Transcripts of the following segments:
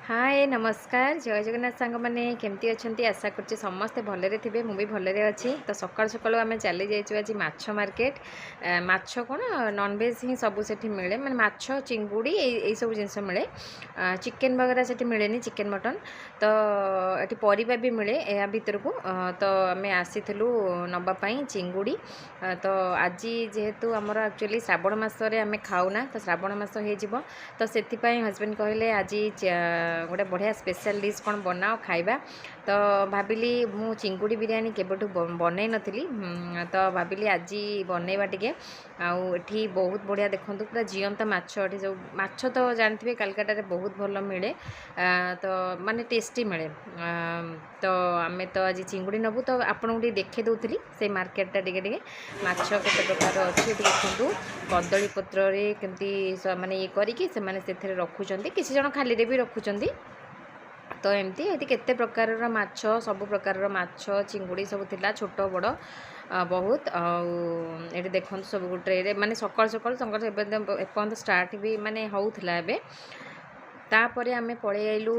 हाय नमस्कार जय जगन्नाथ सांग मैंने केमती अच्छा आशा कर समस्ते भलरे थे मुझे भलरे अच्छी तो सकाल सकाल आम चली जाइए आज माछ मार्केट माछ कौन नॉनवेज ही सब से मिले मैंने माछ चिंगुड़ी ये सब जिनस मिले चिकेन वगैरह से मिले चिकेन मटन तो ये परिबा भी मिले या भीतर को तो आम आसी नवापाई चिंगुड़ी तो आज जेहेतु आमर एक्चुअली श्रावण मसरे आम खाऊना तो श्रावण मस हो तो से हजबैंड कहले आज गोटे बढ़िया स्पेशल डिश कौन बनाओ खाइबा तो भाविली मु चिंगुड़ी बिरयानी केबठू बनई नथिली तो भाविली आज बनइबा टिके आठी बहुत बढ़िया देखूँ पूरा जीवंत माछ जो माछ तो जानते कलकाटा बहुत भल मिले तो माने टेस्टी मिले तो आम तो आज चिंगुड़ी नबू तो आपको देखे दूसरी से मार्केटा टे माछ केते प्रकार अच्छी देखूँ कदली पत्र केमती माने ये करके रखुच्च किसी जन खाली भी रखुच्च तो एमती ये केते प्रकार माछ सब प्रकार माछ चिंगुड़ी सब थिला छोट बड़ बहुत ये देखो सब गोटे माने सकाल सकाल एपर्यंत स्टार्ट भी माने होउथला एबे तापर आम पलि आइलु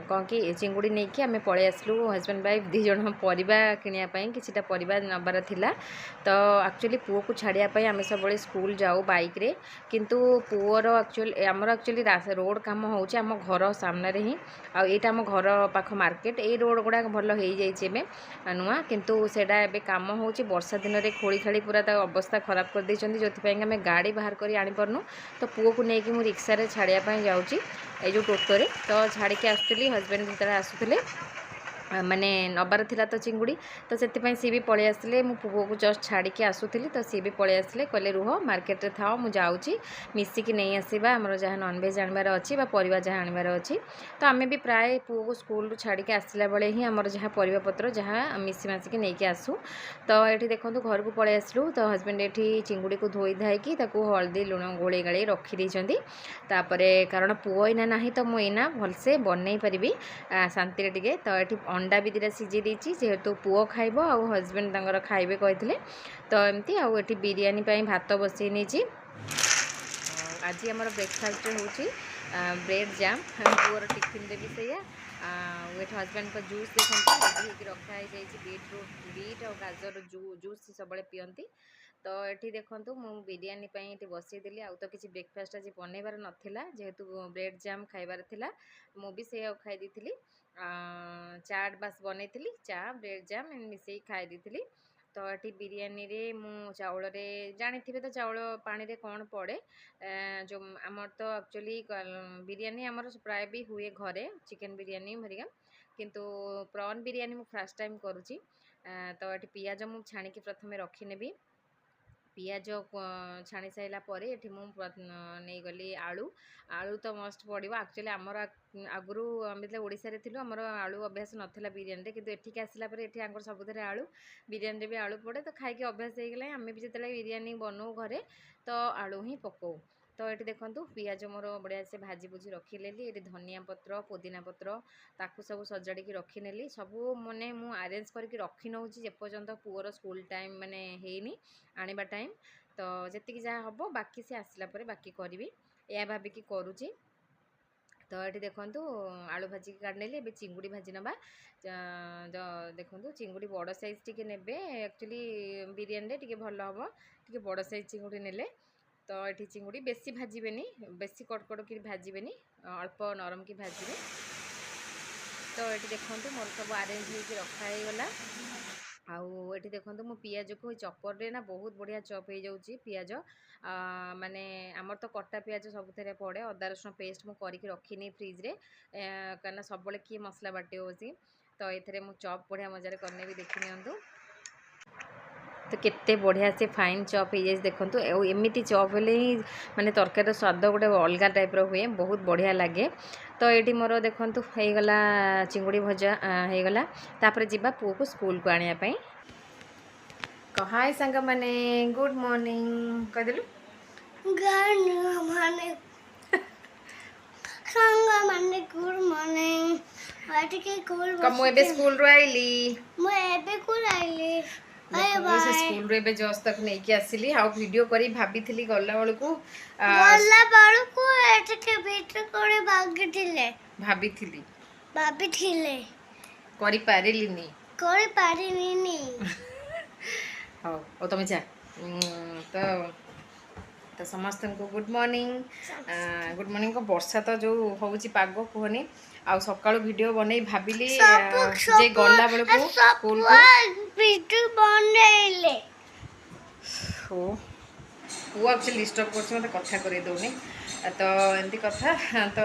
कौन कि चिंगुड़ी नहीं कि आम पलि आसलु हजबैंड वाइफ दी जन परिबा किनापी किसीटा परिबा नबार थिला तो एक्चुअली पुओ को छाड़ापी आम सब स्कूल जाऊ बाइक रे किंतु पुओर एक्चुअली आमर एक्चुअली रोड काम हो घर सामने ही आईटा आम घर पाख मार्केट ये रोड गुड़ा भल हो जाए नुआ किंतु सेटा एबे काम हो वर्षा दिन में खोली खाली पूरा अवस्था खराब कर देछंती जोथि आम गाड़ी बाहर कर आनी परनु तो पुओ को लेकिन मु रिक्सा रे छाड़ापी जाऊँगी ये जो टोटोरे तो छाड़ी आसुली हजबैंड जो आसुले माने नबार थिला तो चिंगुड़ी तो से सी भी पलि आसले मो पुओ को जस्ट छाड़ी आसुली तो सी भी पलि आसले कहले रुह मार्केट रे थाओ मु जाऊँगी मिसिकी नहीं आसवा आमर जहाँ नॉनवेज आणवार अच्छी परिबा जहाँ आणवार अच्छी तो आम भी प्राय पुओ को स्कूल छाड़ी आसला बेले ही आमर जहाँ परिबा पत्र जहाँ मिसी मासिकी नहीं आसू तो ये देखो घर को पलि आसलु तो हजबैंड ये चिंगुड़ी को धोई धाईकी हल्दी लुण गोले गाड़ी रखी तापर कारण पुओ इना ना तो मुझे भलसे बनई पारि शांति टे तो ये अंडा भी दीटा सीझे देती जेहेतु पुओ खाइब आउ हजबैंड तांकर खाइबे कहते तो एमती आउट बिरयानी भात बसई नहीं आज आम ब्रेकफास्ट हूँ ब्रेड जाम पुअर टिफिन भी सैया वेट हजबैंड का जूस देखते रेडी रखाई बीटरूट बीट और गाजर जूस सब पियंती तो ये देखूँ मु बिरयानी ये बसईदेली आउ तो किसी ब्रेकफास्ट आज बनइबार नाला जेहेतु ब्रेड जाम खाइबार थिला मु भी से खाई दी चाट बास बनई चा ब्रेड जाम मिसई खाई दी तो ये बिरयानी रे मु चाउल रे जानी थे तो चाउल पानी रे कौन पड़े जो आमर तो एक्चुअली बिरयानी आमर प्राय भी हुए घरे चिकेन बिरयानी भरिका किंतु प्रॉन बिरयानी मु फर्स्ट टाइम करुँची तो ये पियाज मु छाणिकी प्रथमे रखिनेबी पियाज छाणी सारा पर ये नहीं गली आलू आलू तो मस्ट पड़ो एक्चुअली आमर आगु ओडिशा रे थिलु आमर आलू अभ्यास नाला बिरयानी किंतु एठिक आसला सबुथ आलू बिरयानी भी आलू पड़े तो खाई अभ्यास हो गला आम भी जो बिरयानी बनाऊ घरे तो आलू ही पकाऊ तो ये देखूँ पियाज मोर बढ़िया से भाजी भुजी रखिनेली ये धनिया पत्र पुदीना पत्र ताकू सब सजाड़ी रखिनेली सबू मैंने मु आरेंज करके रखी नौची जेपर्यंत पुअर स्कूल टाइम माने हेनी आनिबा टाइम तो जी जहाँ हम बाकी सी आसला बाकी करी या भाविकी करुँची तो ये देखूँ आलू भाजी काढ़ी चिंगुड़ी भाजी नवा देखो चिंगुड़ी बड़ साइज टी ने एक्चुअली बिरयानी टे भल हम टे बड़ साइज चिंगुड़ी ने तो ये चिंगुड़ी बेसी भाजबेनी बेसी कटकट कि भाजबेनी अल्प नरम की भाजबे तो ये देखो मोर सब आरेंज हो रखाईगला आउ ये देखो मो पियाज को चपर रे ना बहुत बढ़िया चप हो जाऊँगी पियाज माने आमर तो कटा पियाज सब पड़े अदा रसुण पेस्ट मुझे रखी फ्रिज रे कहीं सब किए मसला बाटे बसी तो ये मुझे चप बढ़िया मजार करने भी देखी नि तो केते बढ़िया से फाइन चप हो जाए देखूँ एमती चप हेले ही माने तरकारी स्वाद गोटे अलग टाइप हुए बहुत बढ़िया लगे तो ये मोर देखूँ होगला चिंगुड़ी भजा होगला तापर जीवा पुओ को स्कूल को आने हाय सांग माने गुड मॉर्निंग कहदेलु गुड मॉर्निंग कम एबे स्कूल रो आइली मु एबे को आइली बाय देखो से बाय स्कूल रे बे जस्ट तक नहीं के आसिली आ वीडियो करी भाभी थिली गल्ला वाला को गला बाळू को एटके भीतर कोड़े भागी थिले भाभी थिली भाभी थिले करी पारिलिनी कोड़े पारी नी हां ओ तमे जा तो तो समस्त को गुड मॉर्निंग को वर्षा तो जो होउची पागो कहनी आ सकाळ वीडियो बनै भाबिली जे गल्ला बेल को स्कूल को वीडियो बनैले हो वो एक्चुअली डिस्टर्ब करछ मते कथा करे दउनी तो एमती कथा तो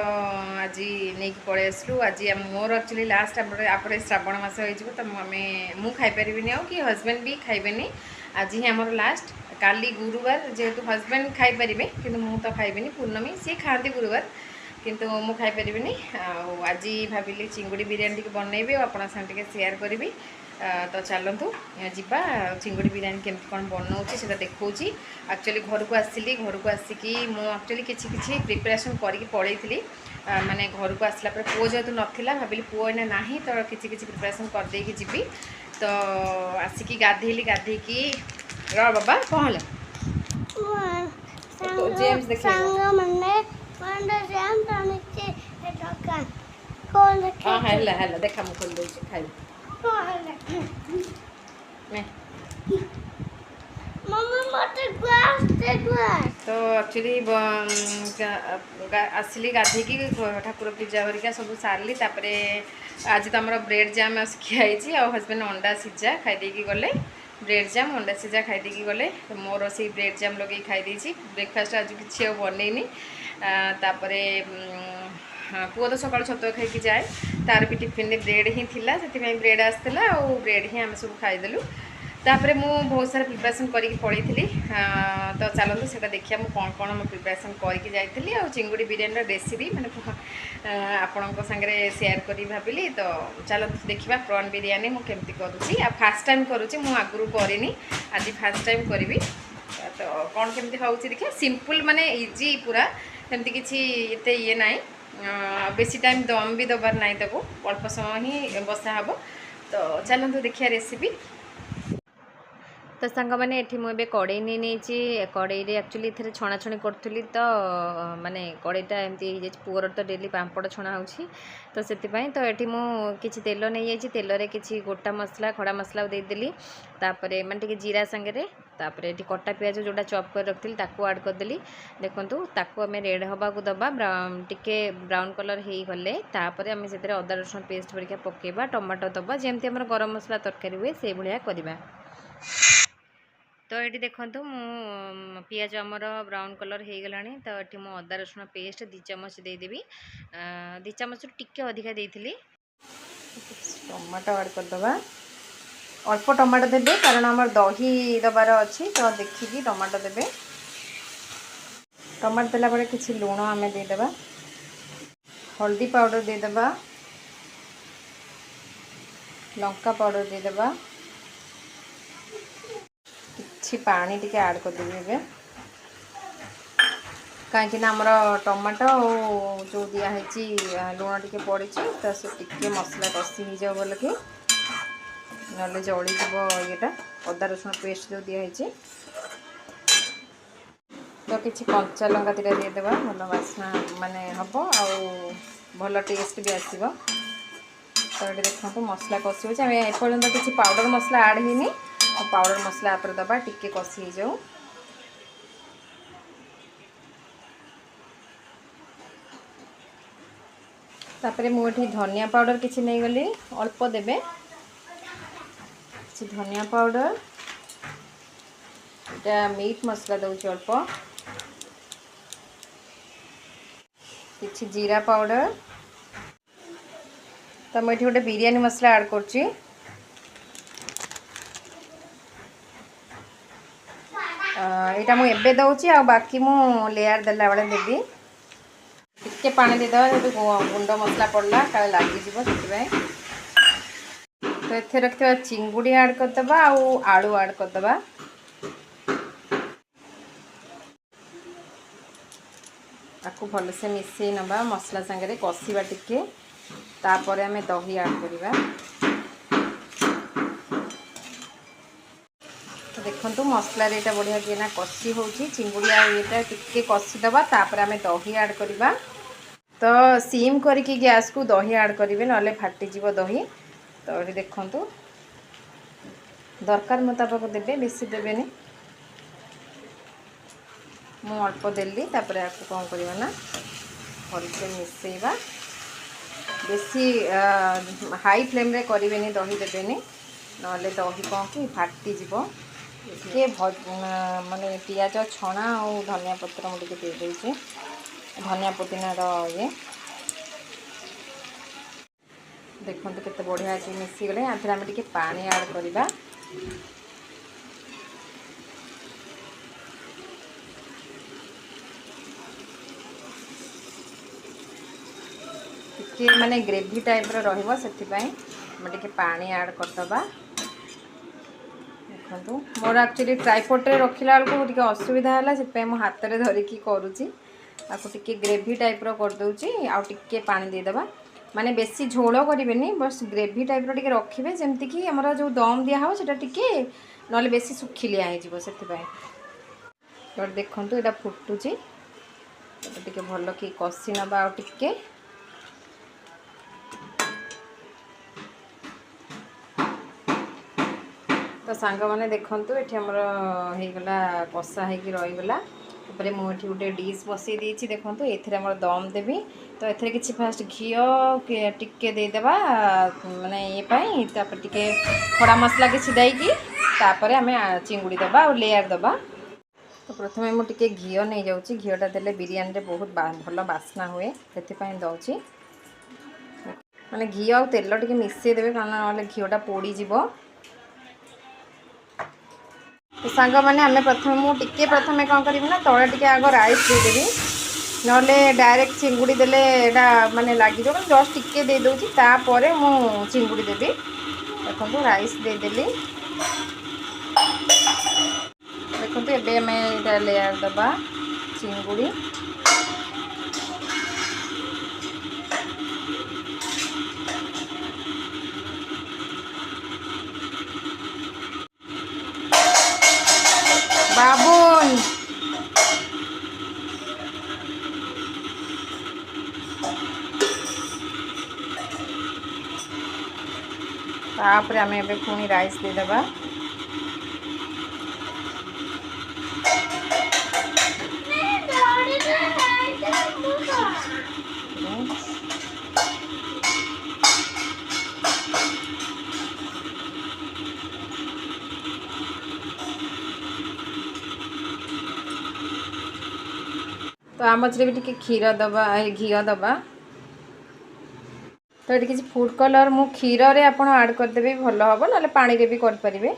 आज नहीं पड़े आसलु आज मोर एक्चुअली लास्ट आपरे श्रावण मास हो तो मु खाई परिबिनी आ कि हस्बैंड भी खाइबेनी आज ही आमर लास्ट काली गुरुवार जेहेतु हस्बैंड खाई पारिबे किंतु मु तो खाइबेनी पूर्णमी सी खाती गुरुवार किंतु मु खाई परिबिनी आज भाविली चिंगुड़ी बिरयानी टिके बनैबे आपन संग टिके शेयर करबी तो चलतु जीवा चिंगुड़ी बिरयानी केमती कौन बनाऊँगी से देखी एक्चुअली घर को आसिली घर को आसिकी एक्चुअली किसी प्रिपरेशन करके पलैली माने घर को आसला पुओ जेहेतु नाला भाविली पुओ एना ना तो किसी प्रिपरेशन करदे जी तो आसिकी गाधेली गाधेकी रा बाबा कौन तो जेम्स देख हाँ है देखा मुझे खोल दे खाई तो एक्चुअली आसिली गाधेकी ठाकुर पूजा हरिका सब सारली आज तो आम ब्रेड जाम खियाई आ हस्बैंड अंडा सीझा खाईदेकी गले ब्रेड जाम अंडा सीझा खाईदेकी गले तो मोर से ब्रेड जाम लगे खाई ब्रेकफास्ट आज किसी बनईनी पुओ तो सकाल छतुआ खाई जाए तार भी टिफिन में ब्रेड ही थिला से ब्रेड आसला और ब्रेड ही आम सब खाईदेलु तापर मु बहुत सारा प्रिपरेशन करके पड़ी तो चलते से देखिए मुझे कौन कौन मैं प्रिपरेशन करके जाइली और चिंगुड़ी बिरयानी रेसिपी मैंने आपण सागरे शेयर करी भाविली तो चलते देखा प्रॉन बिरयानी मुझे केमती करुँची आ फास्ट टाइम करुँची मु आगुरी करनी आज फास्ट टाइम करी तो कौन केमती हो देखिए सिंपल माने इजी पूरा एमती किसी ये ये ना बेसी टाइम दम भी दबार ना ताको अल्प समय ही बसा हम तो चलते देखिए रेसिपी तो सांग मैंने ये मुझे कड़े नहीं कड़े एक्चुअली इधर छणाछणी करी तो माने कड़ेटा एमती पुअर तो डेली पापड़ छणा हो तो से तो ये मुझे तेल नहीं जाइए तेल रे किसी गोटा मसला खड़ा मसला देदेली तापर मैंने जीरा सांगे तापर ये कटा पियाज जोड़ा चॉप कर रखी आड करदेली देखूँ ताकू आम रेड हवा को दबा टिके ब्राउन कलर हो गले तापर आम से अदा रसुण पेस्ट भरिका पकेबा टमाटो दबा जमती आम गरम मसला तरकारी हुए से भाया करवा तो ये देखूँ पियाज आमर ब्राउन कलर हो गला तो ये मुझे अदा रसुण पेस्ट 2 चामच देदेवी 2 चामच टिके अधिका देती टमाटो ऐड करदे अल्प टमाटो देवे कारण आम दही दबार अच्छी तो देखिकी टमाटो देवे टमाटो देला बेले किसी लुण आम देदेबा हल्दी पाउडर देदेबा लंका पाउडर देदेबा किसी पानी टिके ऐड करदेवी कहीं आमर टमाटो जो दिखाई लुण टिके पड़ी तो से टिके मसला कषी हो जाओ बोल कि ना जलीज ये अदा रसुण पेस्ट जो दिखाई तो किसी कंचा लंका दीटा देदेबा भल बास्ना माने हम आ भल टेस्ट भी आसो तो ये देखो मसला कषी हो एपर्तंत किसी पाउडर मसला ऐड होनी पाउडर मसला आप दबा टिके कषी हो जाऊ तापर मुझे धनिया पाउडर किसी नहीं गली अल्प देवे किसी धनिया पाउडर इटा मीट मसला दूसरी अल्प किसी जीरा पाउडर तो मुझे गोटे बिरयानी मसला ऐड कर यहाँ मुझे दौची आ बाकी मु लेयर देला बेले देवी टिके पानी देदेबा गुंड मसला पड़ला काले लगिज से तो ये रखा चिंगुड़ी ऐड करदे आलू ऐड करदे आपको भलसे मिसई नवा मसला सांगे कषा टिके तापर आम दही ऐड करवा देखो मसला यहाँ बढ़िया कि ना कषी हो चिंगुड़ी आटा टिके कषीदबा तापर आम दही आड करवा तो सीम करके गैस को दही आड करेंगे ना फाटीज दही तो ये देखु दरकार मुताबक देवे बेसी देवेनि मु अल्प देली तापर आपको कौन करवा ना भलसे मिसेवा बेसी हाई फ्लेम रे करेंगे दही देवेनि ना दही कौन कि फाटीज ये माने पियाज छणा और धनिया पत्र मुझे दे देचे धनिया पुदीनार ये देखो केते बढ़िया कि मिसी गले या फिर आम टे पानी ऐड करवा टिके माने ग्रेवी टाइप रहिबो सेथिपाई हम टिके पानी ऐड करदबा देखो मोर एक्चुअली ट्राइपॉड रे रखिला बेलू टिके असुविधा है से मो हाथ में धरिकी करुँची आपको टिके ग्रेवी टाइप कर दूची आ टिके पानी देदेबा माने बेसी झोल करेंगे बस ग्रेवी टाइप टिके रखिए जमती कि आमर जो दम दिया से टिके ना बेसी सुखिलिया हो देखु यहाँ फुटुची टिके भल कि कषि नवा आ टिके तो सांग मैंने देखु ये आमर होगला कषा हो रहीगला तापर मुझे गोटे डिश बसई देती देखो ये दम देवी तो ये किसी फास्ट घी टिके देदेबा माने ये टिके खड़ा मसला किसी देकी तापर आम चिंगुड़ी दबा और लेयर दबा तो प्रथम मुझे घी नहीं जाऊँगी घीटा देले बिरयानी रे बहुत भल बास्ना हुए से दौची माने घी आ तेल टिके मिसई देवे कारण ना घीटा पोड़ीज तो सांग मैंने आम प्रथम मुझे प्रथम कौन करी ना तले टिके आग राइस देदेवी ना डायरेक्ट चिंगुड़ी देले माने लग जस्ट टिके दे दूची तापर मु चिंगुड़ी देवी देखो राइस देदेली देखो एवं लेयर दबा चिंगुड़ी बाबुन तापर आम ए पुणी राइस देदेबा तो आम भी टिके क्षीर दबा घी दबा तो ये किसी फूड कलर मु क्षीर रे आपण ऐड करदेबे भल हम ना पानी रे भी करें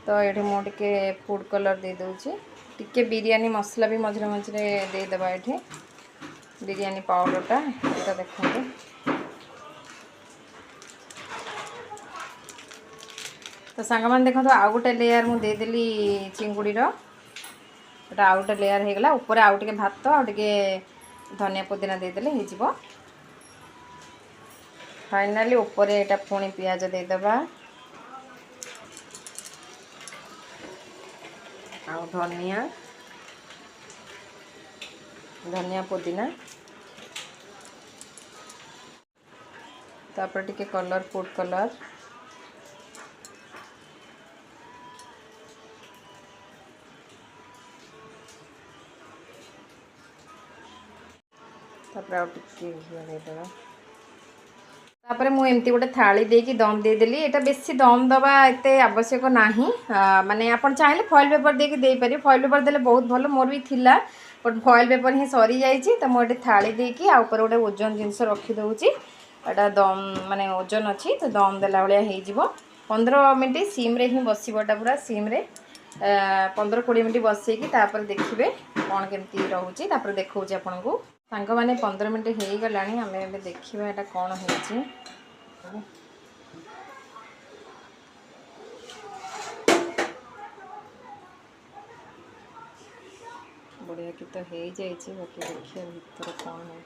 तो ये मुझे फूड कलर दे दूची टिके बिरयानी मसला भी मझे मझे देदेबा ये बिरयानी पाउडरटा ये देखते तो सांग मैंने देखो आउ गोटे लेयर मुझे देदेली चिंगुड़ी एटा आउ गोटे लेयर हो गला ऊपर आउ टे भात आउ टे धनिया पुदीना देदेले हो फाइनाली ऊपर एटा पुणी पियाज देदेबा आउ धनिया पुदीना तापर टिके कलर फूड कलर तापर आउ टिके देदेबा तापर मुझे गोटे थाली देकी दम देदेली एटा बेसी दम दबा एते आवश्यक नाही माने आपण चाहिले फॉइल पेपर देकी दे पारे फॉइल पेपर देले बहुत भलो मोर भी थिला बट फॉइल पेपर ही सरी जाइए तो मुझे थाली देकी आ ऊपर गोटे ओजन जिनस रखी दउची एटा दम माने ओजन अच्छी तो दम देला भाया हो 15 मिनट सिम रे ही बसटा पूरा सिम रे 15-20 मिनट बसैकी तापर देखिए कौन केमती रोचे तापर देखा आपन को सांग मैंने 15 मिनट हो गला आम ए देखा यहाँ कौन हो बढ़िया कि तो हो जाइए बाकी देखिए भीतर कौन हो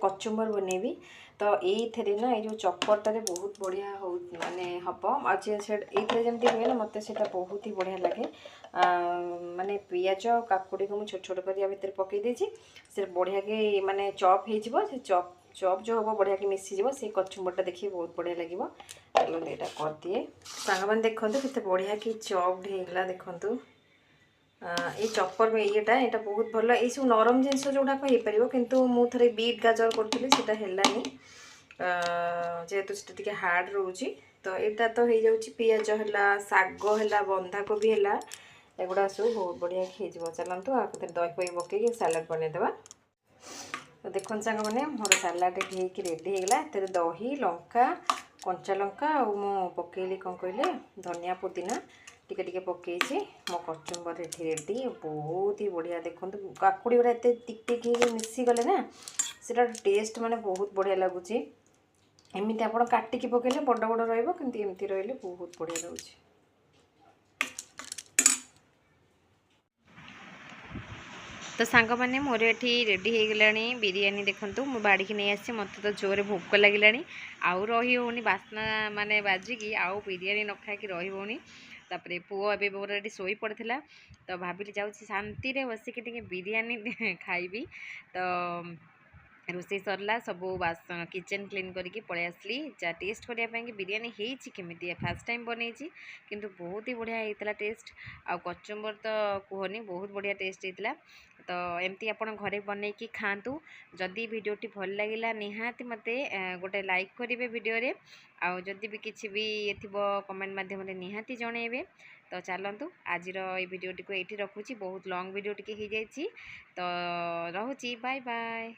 कचुम्बर बनैबी तो ये ना ये जो चपरटारे बहुत बढ़िया हो माने हम आज ये जमी हुए ना मत से बहुत ही बढ़िया लगे माने पियाज काकुड़ी को मुझे छोट छोट कर भितर पकई से बढ़िया कि माने चॉप हो चॉप चॉप जो हम बढ़िया कि मिसीज से कचुम्बरटा देखिए बहुत बढ़िया लगे। चलो यहाँ कर दिए सांग मैंने देखते के बढ़िया कि चॉप्ड होगा देखु ये चपर येटा यहाँ बहुत भल ये सब नरम जिनस जोड़ाक हो पार कितु मुझे बीट गाजर करी से जेहेतु से हार्ड रोचे तो यहाँ तो हो जाऊँगी पियाज है शाग है बंधाकोबी है एगुड़ा सब बहुत बढ़िया हो चलतु आगे दही फही पकईकि सालाड बनईदे। तो देखो सांग मैंने मोर सालाड रेडी होगा ये दही लंका कंचा लंका और मु पकईली कौन कहले धनिया पुदीना टिके टिके पकईची मो कचुम्बर रेडी बहुत ही बढ़िया देखो काकुड़ी गुड़ा एत टिक टिक मिसी गले ना से टेस्ट माने बहुत बढ़िया लगुच एमती आप काटिकी पकईले बड़ बड़ रमती रही बहुत बढ़िया लगुच। तो सांग मैंने मोर एठी रेडी हो गला बिरियानी देखूँ मु बाड़ी नहीं आसी मत तो जोरे भोक लगे आउ रही होनी बास्ना माने बाजिकी आउ बिरियानी न खाई रही होनी तापरे पुओ ए मोर ये शोई पड़ा तो भाविली जाऊँ शांति बसिक बिरियानी खाइबी तो रोषे सरला सब बास किचन क्लीन करके पलि आसली जा टेस्ट करने बिरियानी होमी फास्ट टाइम बनई किंतु बहुत ही बढ़िया होता टेस्ट आउ कचुम्बर तो कहनी बहुत बढ़िया टेस्ट होता तो एमती आप घरे बनईकी खातु जदि भिडियोटी भल लगे निहाती मते गोटे लाइक करेंगे वीडियो रे आउ जदि भी किसी भी ये कमेंट माध्यम निहाती जनइबे। तो चलतु आज भिडियोटी को ये रखुची बहुत लॉन्ग वीडियो टी हो जाए तो रोची बाय बाय।